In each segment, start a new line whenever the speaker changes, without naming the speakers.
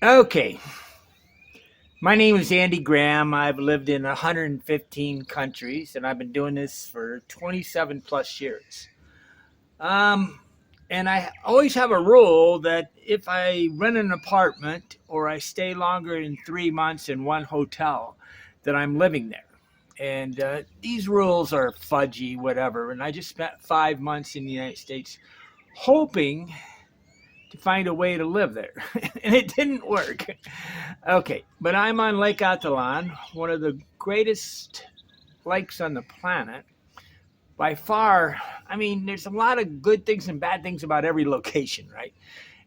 Okay, my name is Andy Graham. I've lived in 115 countries and I've been doing this for 27 plus years. Um, and I always have a rule that if I rent an apartment or I stay longer than 3 months in one hotel, that I'm living there. And these rules are fudgy, whatever. And I just spent 5 months in the United States hoping to find a way to live there. And it didn't work. Okay, but I'm on Lake Atalan, one of the greatest lakes on the planet. By far, I mean, there's a lot of good things and bad things about every location, right?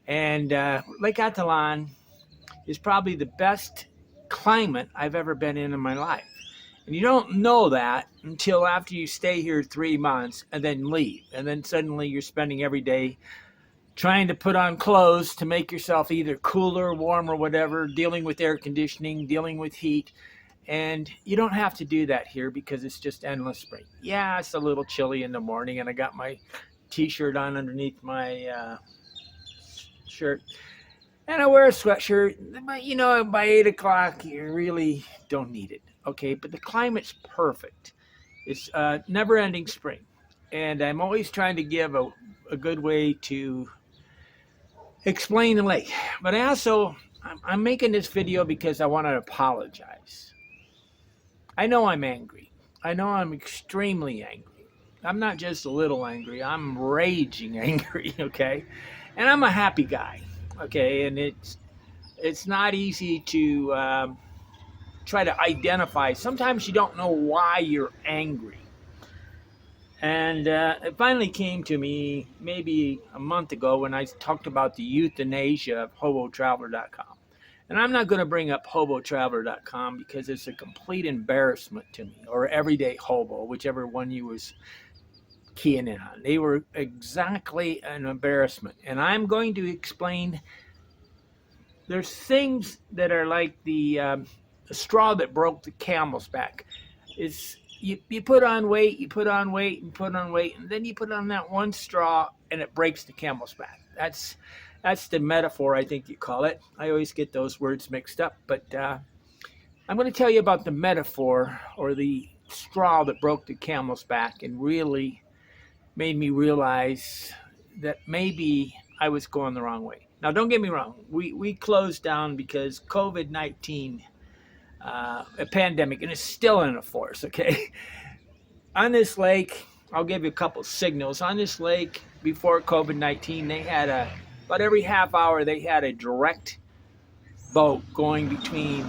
And Lake Atalan is probably the best climate I've ever been in my life. And you don't know that until after you stay here 3 months and then leave. And then suddenly you're spending every day trying to put on clothes to make yourself either cooler, warm, or whatever, dealing with air conditioning, dealing with heat. And you don't have to do that here because it's just endless spring. Yeah, it's a little chilly in the morning, and I got my t-shirt on underneath my shirt. And I wear a sweatshirt, but by 8 o'clock, you really don't need it. Okay, but the climate's perfect. It's never-ending spring. And I'm always trying to give a good way to explain the lake. But I'm making this video because I want to apologize. I know I'm angry. I know I'm extremely angry. I'm not just a little angry. I'm raging angry, okay? And I'm a happy guy, okay? And it's not easy to try to identify. Sometimes you don't know why you're angry. And it finally came to me maybe a month ago when I talked about the euthanasia of hobotraveler.com. And I'm not going to bring up hobotraveler.com because it's a complete embarrassment to me, or Everyday Hobo, whichever one you was keying in on. They were exactly an embarrassment. And I'm going to explain there's things that are like the straw that broke the camel's back. You put on weight, you put on weight, and put on weight, and then you put on that one straw, and it breaks the camel's back. That's the metaphor, I think you call it. I always get those words mixed up, but I'm going to tell you about the metaphor, or the straw that broke the camel's back, and really made me realize that maybe I was going the wrong way. Now, don't get me wrong. We closed down because COVID-19. A pandemic, and it's still in force, okay? On this lake, I'll give you a couple signals. On this lake, before COVID-19, they had about every half hour, they had a direct boat going between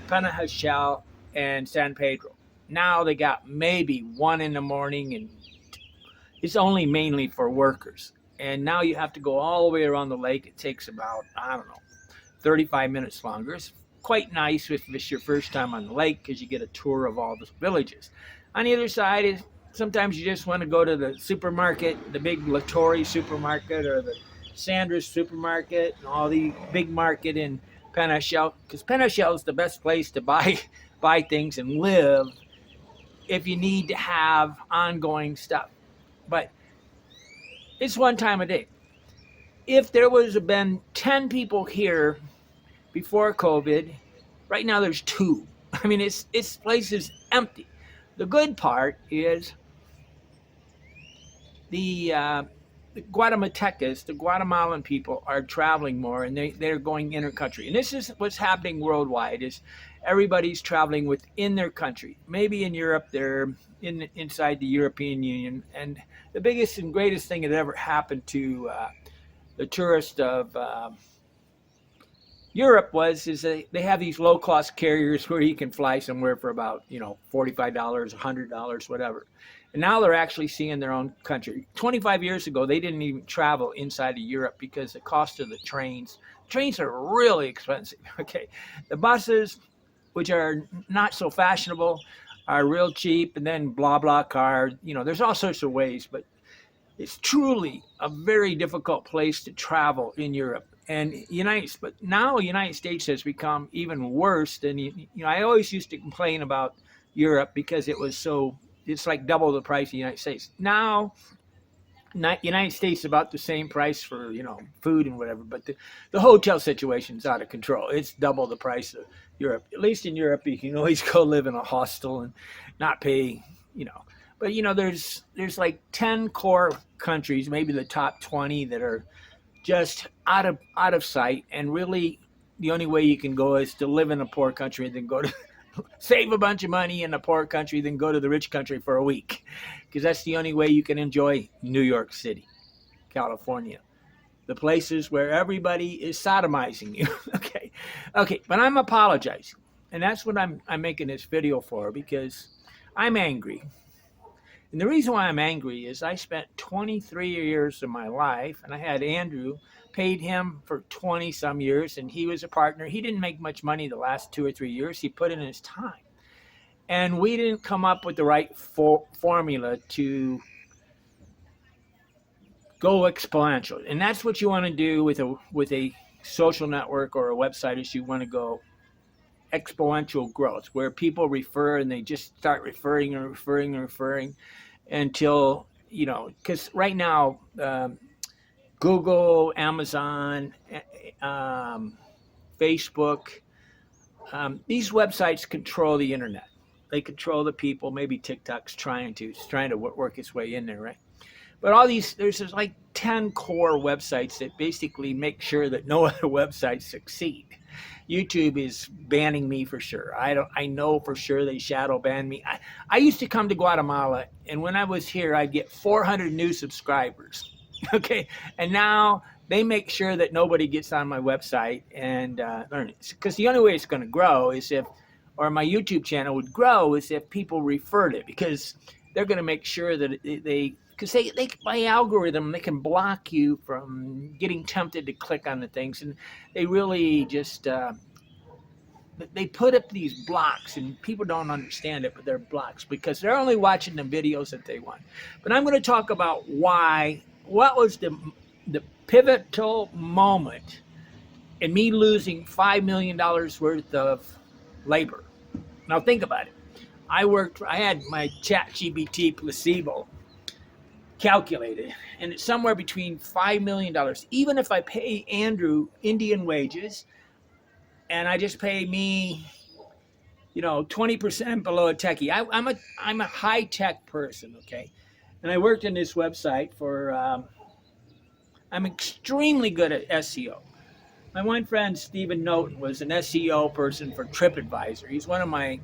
Penajachel and San Pedro. Now they got maybe one in the morning, and it's only mainly for workers. And now you have to go all the way around the lake. It takes about, 35 minutes longer. It's quite nice if it's your first time on the lake because you get a tour of all the villages. On the other side is sometimes you just want to go to the supermarket, the big Latori supermarket or the Sandra's supermarket, and all the big market in Penajachel, because Penajachel is the best place to buy things and live if you need to have ongoing stuff. But it's one time a day. If there was been 10 people here before COVID, right now there's 2. I mean, this place is empty. The good part is the Guatemaltecas, the Guatemalan people, are traveling more, and they're going intercountry. And this is what's happening worldwide: is everybody's traveling within their country. Maybe in Europe, they're inside the European Union. And the biggest and greatest thing that ever happened to the tourists of Europe is they have these low cost carriers where you can fly somewhere for about $45, $100, whatever. And now they're actually seeing their own country. 25 years ago, they didn't even travel inside of Europe because the cost of the trains are really expensive. Okay, the buses, which are not so fashionable, are real cheap, and then blah blah car. There's all sorts of ways, but it's truly a very difficult place to travel in Europe. And but now the United States has become even worse than I always used to complain about Europe because it's like double the price of the United States. Now United States is about the same price for food and whatever, but the hotel situation is out of control. It's double the price of Europe. At least in Europe, you can always go live in a hostel and not pay. But there's like 10 core countries, maybe the top 20 that are just out of sight, and really the only way you can go is to live in a poor country and then go to save a bunch of money in a poor country, then go to the rich country for a week, because that's the only way you can enjoy New York City, California, the places where everybody is sodomizing you. Okay, but I'm apologizing, and that's what I'm making this video for, because I'm angry. And the reason why I'm angry is I spent 23 years of my life, and I had Andrew, paid him for 20 some years, and he was a partner. He didn't make much money the last 2 or 3 years. He put in his time. And we didn't come up with the right formula to go exponential. And that's what you want to do with a social network or a website, is you want to go exponential growth, where people refer and they just start referring and referring and referring until, because right now, Google, Amazon, Facebook, these websites control the internet. They control the people. Maybe TikTok's trying to work its way in there, right? But all these, there's like 10 core websites that basically make sure that no other websites succeed. YouTube is banning me for sure. I know for sure they shadow ban me. I used to come to Guatemala, and when I was here, I'd get 400 new subscribers. Okay, and now they make sure that nobody gets on my website and learn it. Because the only way it's going to grow is or my YouTube channel would grow, is if people referred it, because they're going to make sure that because they by algorithm, they can block you from getting tempted to click on the things, and they really just they put up these blocks, and people don't understand it, but they're blocks because they're only watching the videos that they want. But I'm going to talk about what was the pivotal moment in me losing $5 million worth of labor. Now think about it. I had my ChatGPT placebo calculated, and it's somewhere between $5 million. Even if I pay Andrew Indian wages, and I just pay me, 20% below a techie. I'm a high tech person, okay, and I worked in this website for. I'm extremely good at SEO. My one friend Stephen Noten was an SEO person for TripAdvisor. He's one of my.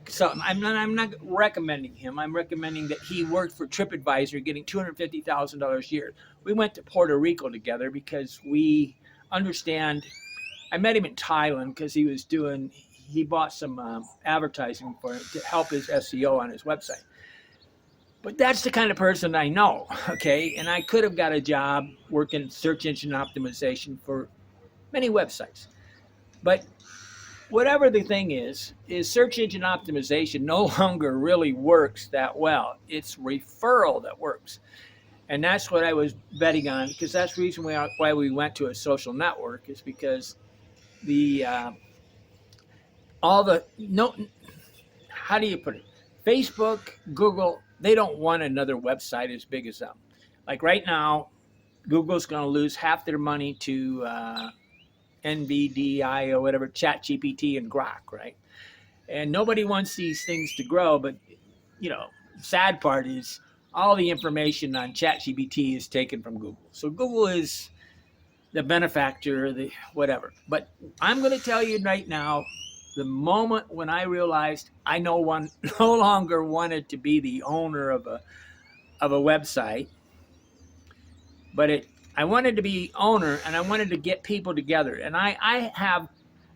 So I'm not recommending him. I'm recommending that he worked for TripAdvisor, getting $250,000 a year. We went to Puerto Rico together because we understand. I met him in Thailand because he bought some advertising for it to help his SEO on his website. But that's the kind of person I know, okay? And I could have got a job working search engine optimization for many websites. But whatever the thing is search engine optimization no longer really works that well. It's referral that works. And that's what I was betting on, because that's the reason why we went to a social network, is because how do you put it? Facebook, Google, they don't want another website as big as them. Like right now, Google's going to lose half their money to NVDI or whatever, ChatGPT and Grok, right? And nobody wants these things to grow, but sad part is all the information on ChatGPT is taken from Google. So Google is the benefactor, the whatever. But I'm going to tell you right now, the moment when I realized I no longer wanted to be the owner of a website, but I wanted to be owner, and I wanted to get people together. And I have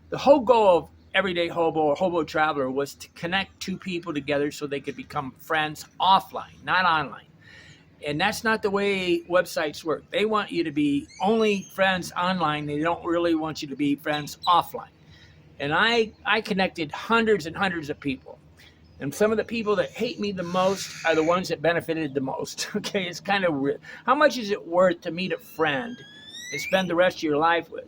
the whole goal of Everyday Hobo or Hobo Traveler was to connect two people together so they could become friends offline, not online. And that's not the way websites work. They want you to be only friends online. They don't really want you to be friends offline. And I connected hundreds and hundreds of people. And some of the people that hate me the most are the ones that benefited the most. Okay, it's kind of weird. How much is it worth to meet a friend and spend the rest of your life with?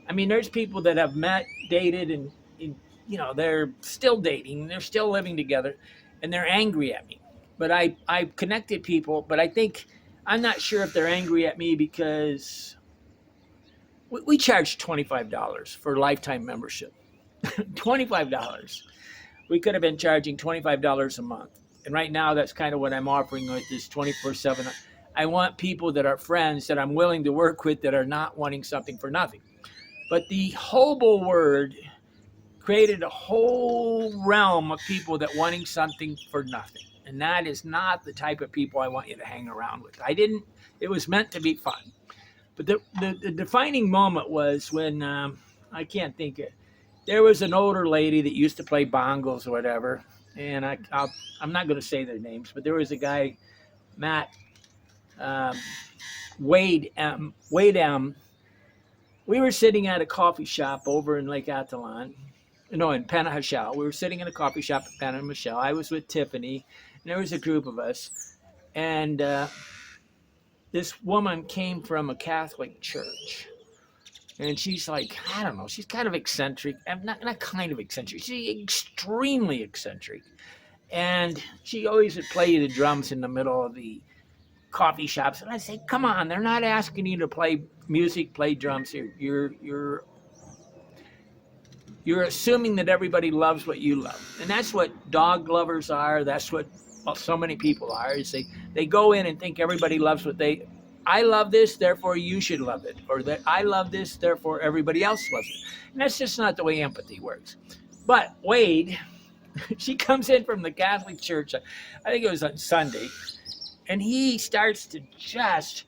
I mean, there's people that have met, dated, and they're still dating, they're still living together, and they're angry at me. but I connected people. But I think I'm not sure if they're angry at me because we charge $25 for lifetime membership. $25. We could have been charging $25 a month. And right now, that's kind of what I'm offering with this 24/7. I want people that are friends that I'm willing to work with that are not wanting something for nothing. But the hobo word created a whole realm of people that wanting something for nothing. And that is not the type of people I want you to hang around with. It was meant to be fun. But the defining moment was when, I can't think it, there was an older lady that used to play bongos or whatever. And I'm not going to say their names, but there was a guy, Matt, um, Wade M. We were sitting at a coffee shop over in Lake Athlon. No, in Penahashel. We were sitting in a coffee shop at Penahashel. I was with Tiffany, and there was a group of us. And this woman came from a Catholic church. And she's like, I don't know, she's kind of eccentric. Not kind of eccentric. She's extremely eccentric. And she always would play the drums in the middle of the coffee shops. And I say, come on, they're not asking you to play music, play drums here. You're assuming that everybody loves what you love. And that's what dog lovers are. That's what so many people are. Is they go in and think everybody loves I love this, therefore you should love it. Or that I love this, therefore everybody else loves it. And that's just not the way empathy works. But Wade, she comes in from the Catholic Church, I think it was on Sunday, and he starts to just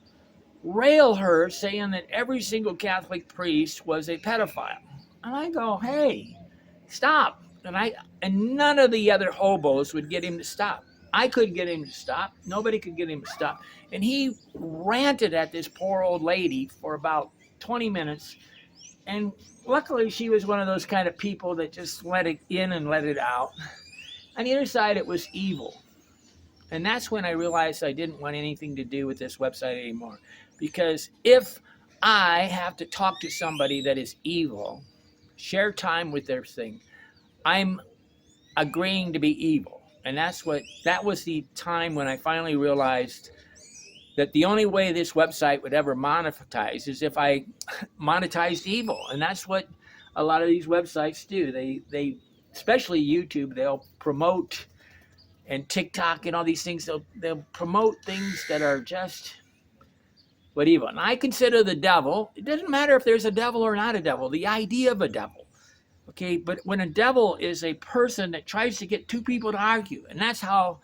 rail her, saying that every single Catholic priest was a pedophile. And I go, hey, stop. And none of the other hobos would get him to stop. I couldn't get him to stop. Nobody could get him to stop. And he ranted at this poor old lady for about 20 minutes. And luckily, she was one of those kind of people that just let it in and let it out. On the other side, it was evil. And that's when I realized I didn't want anything to do with this website anymore. Because if I have to talk to somebody that is evil, share time with their thing, I'm agreeing to be evil. And that was the time when I finally realized that the only way this website would ever monetize is if I monetized evil. And that's what a lot of these websites do. They especially YouTube, they'll promote, and TikTok and all these things, they'll promote things that are just what evil. And I consider the devil, it doesn't matter if there's a devil or not a devil, the idea of a devil. Okay, but when a devil is a person that tries to get two people to argue, and that's how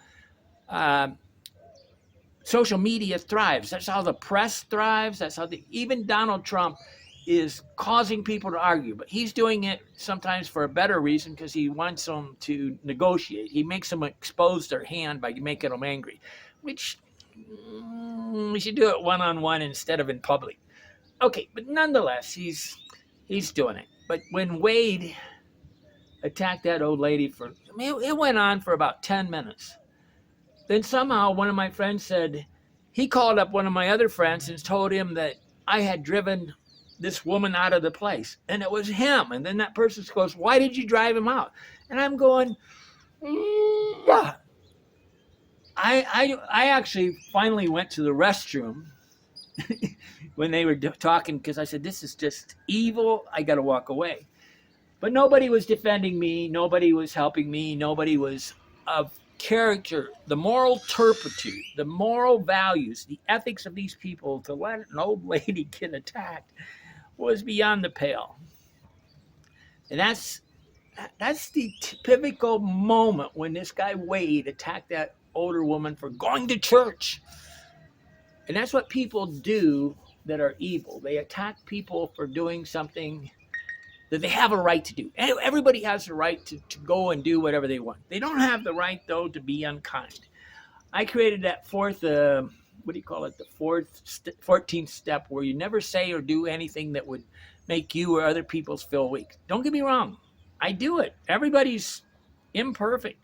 social media thrives. That's how the press thrives. That's how even Donald Trump is causing people to argue, but he's doing it sometimes for a better reason because he wants them to negotiate. He makes them expose their hand by making them angry, which we should do it one-on-one instead of in public. Okay, but nonetheless, he's doing it. But when Wade attacked that old lady it went on for about 10 minutes. Then somehow one of my friends said, he called up one of my other friends and told him that I had driven this woman out of the place. And it was him. And then that person goes, why did you drive him out? And I'm going, I actually finally went to the restroom when they were talking because I said, this is just evil. I got to walk away. But nobody was defending me. Nobody was helping me. Nobody was of character, the moral turpitude, the moral values, the ethics of these people to let an old lady get attacked was beyond the pale. And that's the typical moment when this guy Wade attacked that older woman for going to church. And that's what people do that are evil. They attack people for doing something that they have a right to do. Everybody has the right to go and do whatever they want. They don't have the right, though, to be unkind. I created that fourth, the 14th step where you never say or do anything that would make you or other people feel weak. Don't get me wrong. I do it. Everybody's imperfect.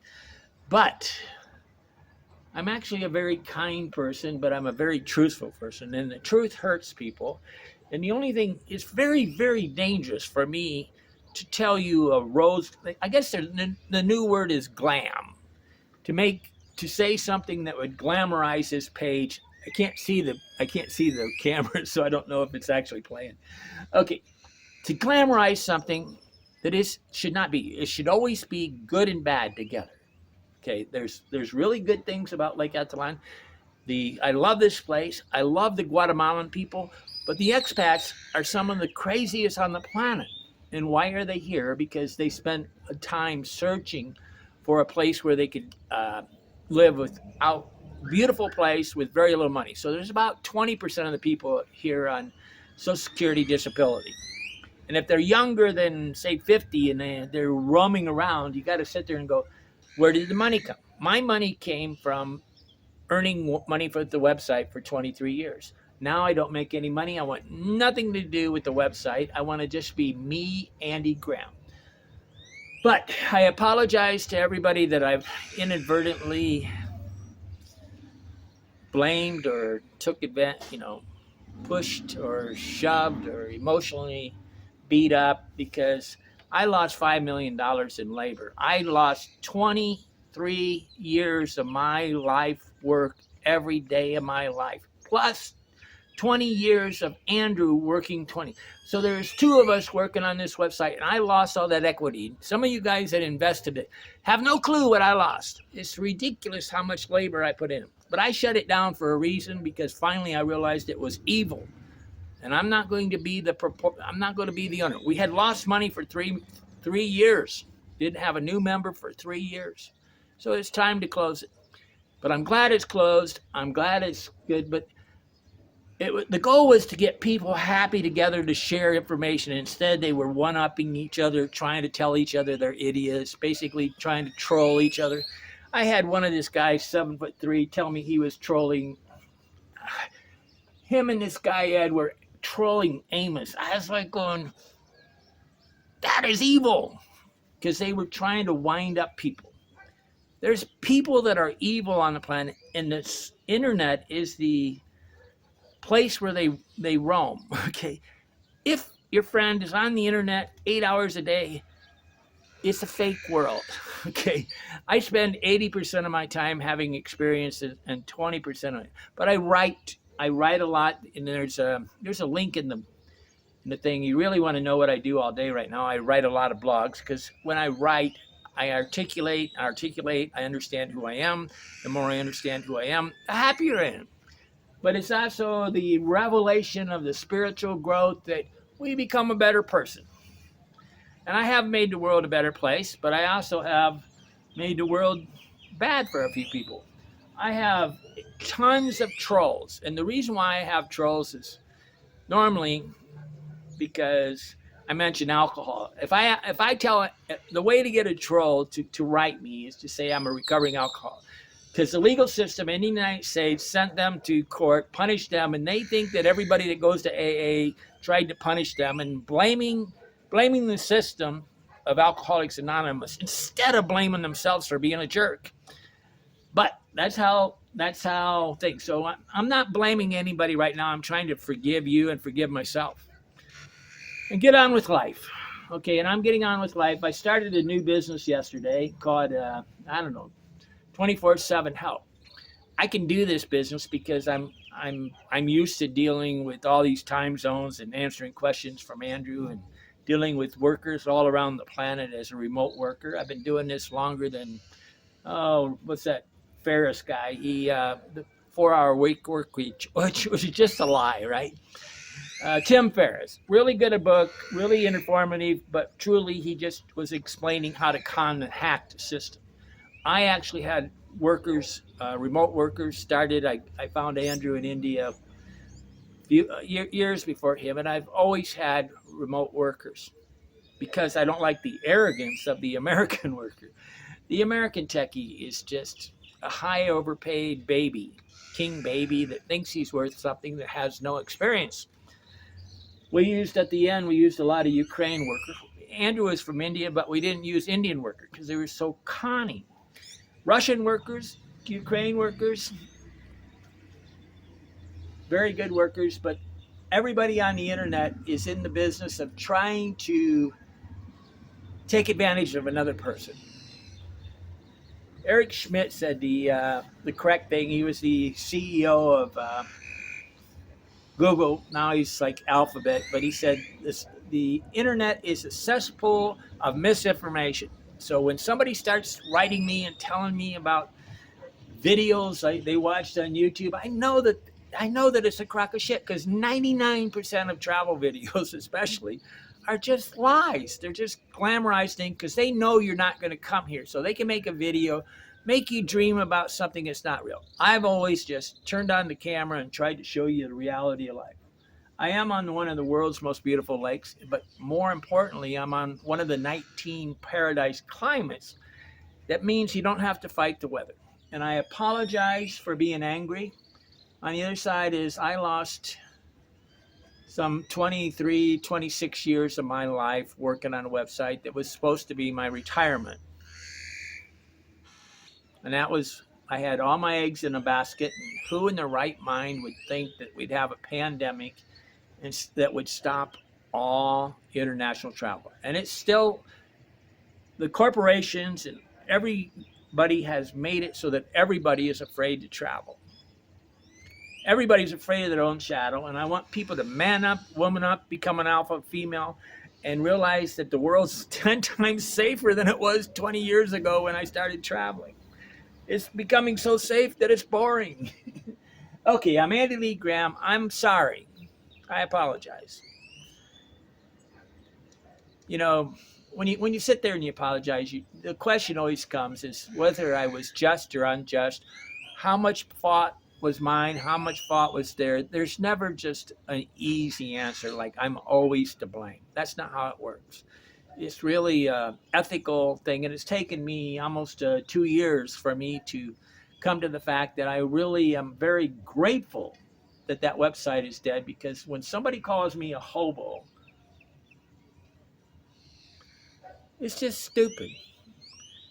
But I'm actually a very kind person, but I'm a very truthful person. And the truth hurts people. And the only thing, it's very, very dangerous for me to tell you a rose. I guess the new word is glam. To to say something that would glamorize his page. I can't see the camera, so I don't know if it's actually playing. Okay, to glamorize something that should not be. It should always be good and bad together. Okay, there's really good things about Lake Atitlan. I love this place. I love the Guatemalan people, but the expats are some of the craziest on the planet. And why are they here? Because they spent time searching for a place where they could live without beautiful place with very little money. So there's about 20% of the people here on Social Security disability. And if they're younger than, say, 50 and they're roaming around, you got to sit there and go, where did the money come? My money came from earning money for the website for 23 years. Now I don't make any money. I want nothing to do with the website. I want to just be me, Andy Graham. But I apologize to everybody that I've inadvertently blamed or took advantage, pushed or shoved or emotionally beat up, because I lost $5 million in labor. I lost 23 years of my life work every day of my life, plus 20 years of Andrew working 20. So there's two of us working on this website, and I lost all that equity. Some of you guys that invested it have no clue what I lost. It's ridiculous how much labor I put in. But I shut it down for a reason, because finally I realized it was evil. And I'm not going to be the owner. We had lost money for three years. Didn't have a new member for 3 years. So it's time to close it. But I'm glad it's closed. I'm glad it's good. But the goal was to get people happy together to share information. Instead, they were one-upping each other, trying to tell each other they're idiots, basically trying to troll each other. I had one of this guy, 7'3", tell me he was trolling. Him and this guy, Ed, were trolling Amos. I was like going, that is evil, because they were trying to wind up people. There's people that are evil on the planet, and this internet is the place where they roam. Okay, if your friend is on the internet 8 hours a day, it's a fake world. Okay, I spend 80% of my time having experiences and 20% of it. But I write a lot, and there's a link in the thing. You really want to know what I do all day right now. I write a lot of blogs, because when I write, I articulate, I understand who I am. The more I understand who I am, the happier I am. But it's also the revelation of the spiritual growth that we become a better person. And I have made the world a better place, but I also have made the world bad for a few people. I have tons of trolls. And the reason why I have trolls is normally because I mention alcohol. If I tell the way to get a troll to write me is to say I'm a recovering alcoholic. Because the legal system in the United States sent them to court, punished them, and they think that everybody that goes to AA tried to punish them, and blaming the system of Alcoholics Anonymous instead of blaming themselves for being a jerk. But that's how things. So I'm not blaming anybody right now. I'm trying to forgive you and forgive myself and get on with life. Okay, and I'm getting on with life. I started a new business yesterday called 24/7 Help. I can do this business because I'm used to dealing with all these time zones and answering questions from Andrew and dealing with workers all around the planet as a remote worker. I've been doing this longer than what's that Ferris guy? The 4-hour work week, which was just a lie, right? Tim Ferriss, really good a book, really informative, but truly he just was explaining how to con and hack the system. I actually had workers, remote workers started. I found Andrew in India a few years before him, and I've always had remote workers because I don't like the arrogance of the American worker. The American techie is just a high overpaid baby, king baby that thinks he's worth something, that has no experience. At the end, we used a lot of Ukraine workers. Andrew is from India, but we didn't use Indian workers because they were so conning. Russian workers, Ukraine workers, very good workers, but everybody on the internet is in the business of trying to take advantage of another person. Eric Schmidt said the correct thing. He was the CEO of Google. Now he's like Alphabet, but he said this: the internet is a cesspool of misinformation. So when somebody starts writing me and telling me about videos they watched on YouTube, I know that it's a crock of shit because 99% of travel videos, especially, are just lies. They're just glamorized things because they know you're not going to come here, so they can make a video, make you dream about something that's not real. I've always just turned on the camera and tried to show you the reality of life. I am on one of the world's most beautiful lakes, but more importantly, I'm on one of the 19 paradise climates. That means you don't have to fight the weather. And I apologize for being angry. On the other side is I lost some 23, 26 years of my life working on a website that was supposed to be my retirement. And that was, I had all my eggs in a basket. And who in their right mind would think that we'd have a pandemic and that would stop all international travel? And it's still, the corporations and everybody has made it so that everybody is afraid to travel. Everybody's afraid of their own shadow, and I want people to man up, woman up, become an alpha female, and realize that the world's 10 times safer than it was 20 years ago when I started traveling. It's becoming so safe that it's boring. Okay, I'm Andy Lee Graham. I'm sorry. I apologize. You know, when you sit there and you apologize, the question always comes is whether I was just or unjust, how much fault was mine, how much fault was there. There's never just an easy answer like I'm always to blame. That's not how it works. It's really an ethical thing, and it's taken me almost 2 years for me to come to the fact that I really am very grateful that that website is dead, because when somebody calls me a hobo, it's just stupid.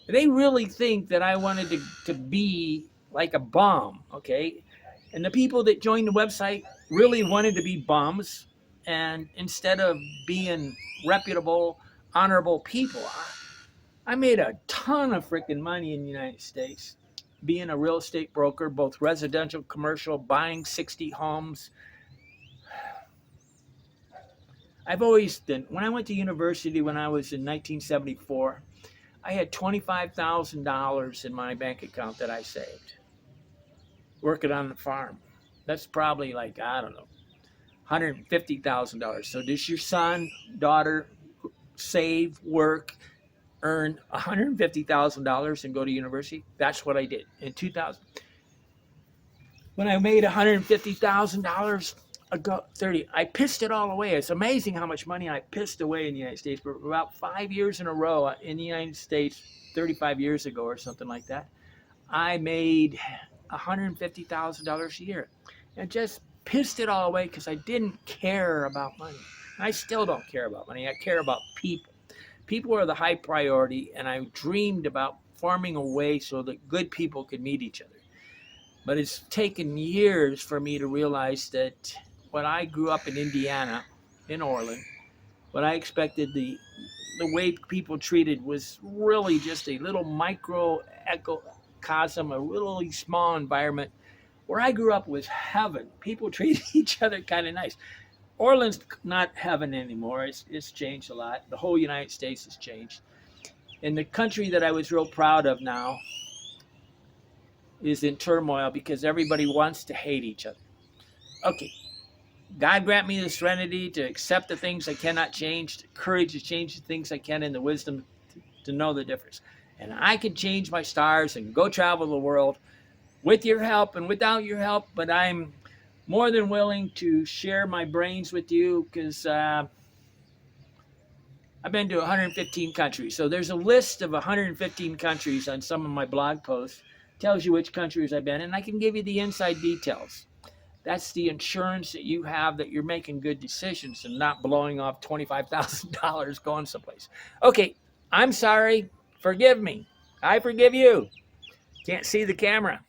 They really think that I wanted to be like a bum, okay? And the people that joined the website really wanted to be bums, and instead of being reputable, honorable people. I made a ton of freaking money in the United States being a real estate broker, both residential, commercial, buying 60 homes. I've always been, when I went to university when I was in 1974, I had $25,000 in my bank account that I saved working on the farm. That's probably like, I don't know, $150,000. So does your son, daughter save, work, earn $150,000 and go to university? That's what I did in 2000. When I made $150,000 ago, 30, I pissed it all away. It's amazing how much money I pissed away in the United States. For about 5 years in a row in the United States, 35 years ago or something like that, I made $150,000 a year and just pissed it all away because I didn't care about money. I still don't care about money. I care about people. People are the high priority, and I dreamed about forming a way so that good people could meet each other. But it's taken years for me to realize that when I grew up in Indiana, in Orland, what I expected the way people treated was really just a little microcosm, a really small environment. Where I grew up was heaven. People treated each other kind of nice. Orland's not heaven anymore. It's changed a lot. The whole United States has changed. And the country that I was real proud of now is in turmoil because everybody wants to hate each other. Okay, God grant me the serenity to accept the things I cannot change, the courage to change the things I can, and the wisdom to know the difference. And I can change my stars and go travel the world with your help and without your help, but I'm more than willing to share my brains with you because I've been to 115 countries. So there's a list of 115 countries on some of my blog posts. Tells you which countries I've been, and I can give you the inside details. That's the insurance that you have that you're making good decisions and not blowing off $25,000 going someplace. Okay, I'm sorry. Forgive me. I forgive you. Can't see the camera.